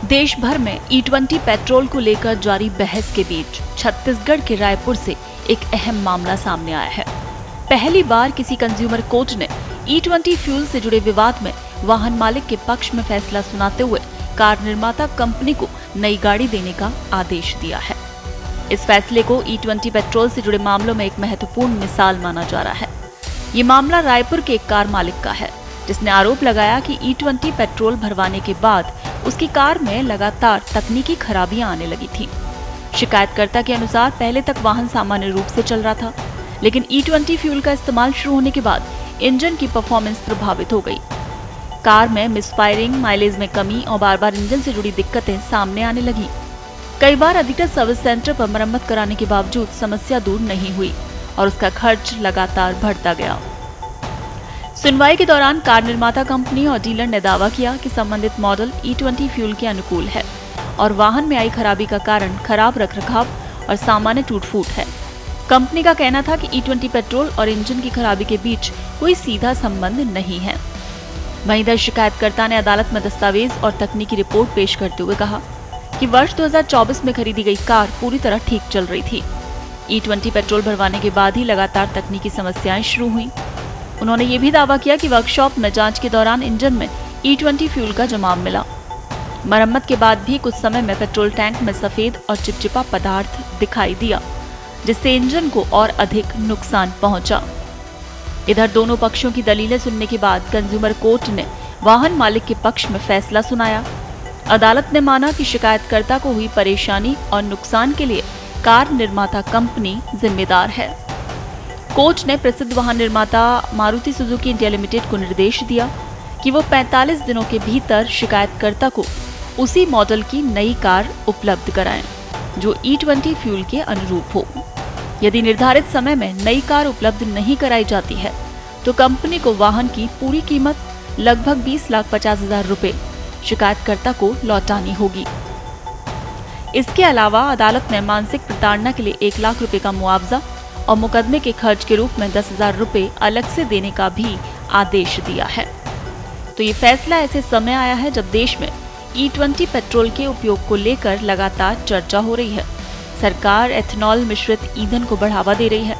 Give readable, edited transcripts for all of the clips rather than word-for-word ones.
देश भर में E20 पेट्रोल को लेकर जारी बहस के बीच छत्तीसगढ़ के रायपुर से एक अहम मामला सामने आया है। पहली बार किसी कंज्यूमर कोर्ट ने E20 फ्यूल से जुड़े विवाद में वाहन मालिक के पक्ष में फैसला सुनाते हुए कार निर्माता कंपनी को नई गाड़ी देने का आदेश दिया है। इस फैसले को E20 पेट्रोल से जुड़े मामलों में एक महत्वपूर्ण मिसाल माना जा रहा है। ये मामला रायपुर के एक कार मालिक का है, जिसने आरोप लगाया कि E20 पेट्रोल भरवाने के बाद उसकी कार में लगातार तकनीकी खराबियां आने लगी थी। शिकायतकर्ता के अनुसार पहले तक वाहन सामान्य रूप से चल रहा था, लेकिन E20 फ्यूल का इस्तेमाल शुरू होने के बाद इंजन की परफॉर्मेंस प्रभावित हो गई। कार में मिसफायरिंग, माइलेज में कमी और बार-बार इंजन से जुड़ी दिक्कतें सामने आने लगी। कई बार अधिकतर सर्विस सेंटर पर मरम्मत कराने के बावजूद समस्या दूर नहीं हुई और उसका खर्च लगातार बढ़ता गया। सुनवाई के दौरान कार निर्माता कंपनी और डीलर ने दावा किया कि संबंधित मॉडल E20 फ्यूल के अनुकूल है और वाहन में आई खराबी का कारण खराब रखरखाव और सामान्य टूट-फूट है। कंपनी का कहना था कि E20 पेट्रोल और इंजन की खराबी के बीच कोई सीधा संबंध नहीं है। वहीं इधर शिकायतकर्ता ने अदालत में दस्तावेज और तकनीकी रिपोर्ट पेश करते हुए कहा कि वर्ष 2024 में खरीदी गई कार पूरी तरह ठीक चल रही थी। E20 पेट्रोल भरवाने के बाद ही लगातार तकनीकी समस्याएं शुरू हुई। उन्होंने ये भी दावा किया कि वर्कशॉप में जांच के दौरान इंजन में E20 फ्यूल का जमाव मिला। मरम्मत के बाद भी कुछ समय में पेट्रोल टैंक में सफेद और चिपचिपा पदार्थ दिखाई दिया, जिससे इंजन को और अधिक नुकसान पहुंचा। इधर दोनों पक्षों की दलीलें सुनने के बाद कंज्यूमर कोर्ट ने वाहन मालिक के पक्ष में फैसला सुनाया। अदालत ने माना कि शिकायतकर्ता को हुई परेशानी और नुकसान के लिए कार निर्माता कंपनी जिम्मेदार है। कोर्ट ने प्रसिद्ध वाहन निर्माता मारुति सुजुकी इंडिया लिमिटेड को निर्देश दिया कि वो 45 दिनों के भीतर शिकायतकर्ता को उसी मॉडल की नई कार उपलब्ध कराएं, जो E20 फ्यूल के अनुरूप हो। यदि निर्धारित समय में नई कार उपलब्ध नहीं कराई जाती है, तो कंपनी को वाहन की पूरी कीमत लगभग 20,50,000 रुपए शिकायतकर्ता को लौटानी होगी। इसके अलावा अदालत ने मानसिक प्रताड़ना के लिए 1 लाख रुपए का मुआवजा और मुकदमे के खर्च के रूप में 10,000 रुपए अलग से देने का भी आदेश दिया है। तो ये फैसला ऐसे समय आया है जब देश में E20 पेट्रोल के उपयोग को लेकर लगातार चर्चा हो रही है। सरकार एथेनॉल मिश्रित ईंधन को बढ़ावा दे रही है,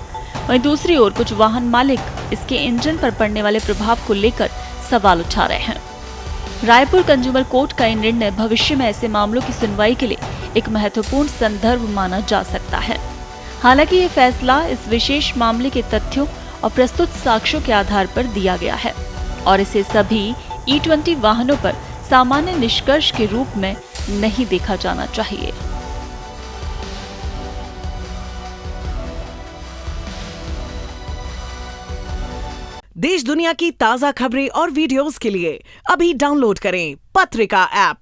वहीं दूसरी ओर कुछ वाहन मालिक इसके इंजन पर पड़ने वाले प्रभाव को लेकर सवाल उठा रहे हैं। रायपुर कंज्यूमर कोर्ट का ये निर्णय भविष्य में ऐसे मामलों की सुनवाई के लिए एक महत्वपूर्ण संदर्भ माना जा सकता है। हालांकि ये फैसला इस विशेष मामले के तथ्यों और प्रस्तुत साक्ष्यों के आधार पर दिया गया है और इसे सभी E20 वाहनों पर सामान्य निष्कर्ष के रूप में नहीं देखा जाना चाहिए। देश दुनिया की ताजा खबरें और वीडियोस के लिए अभी डाउनलोड करें पत्रिका ऐप।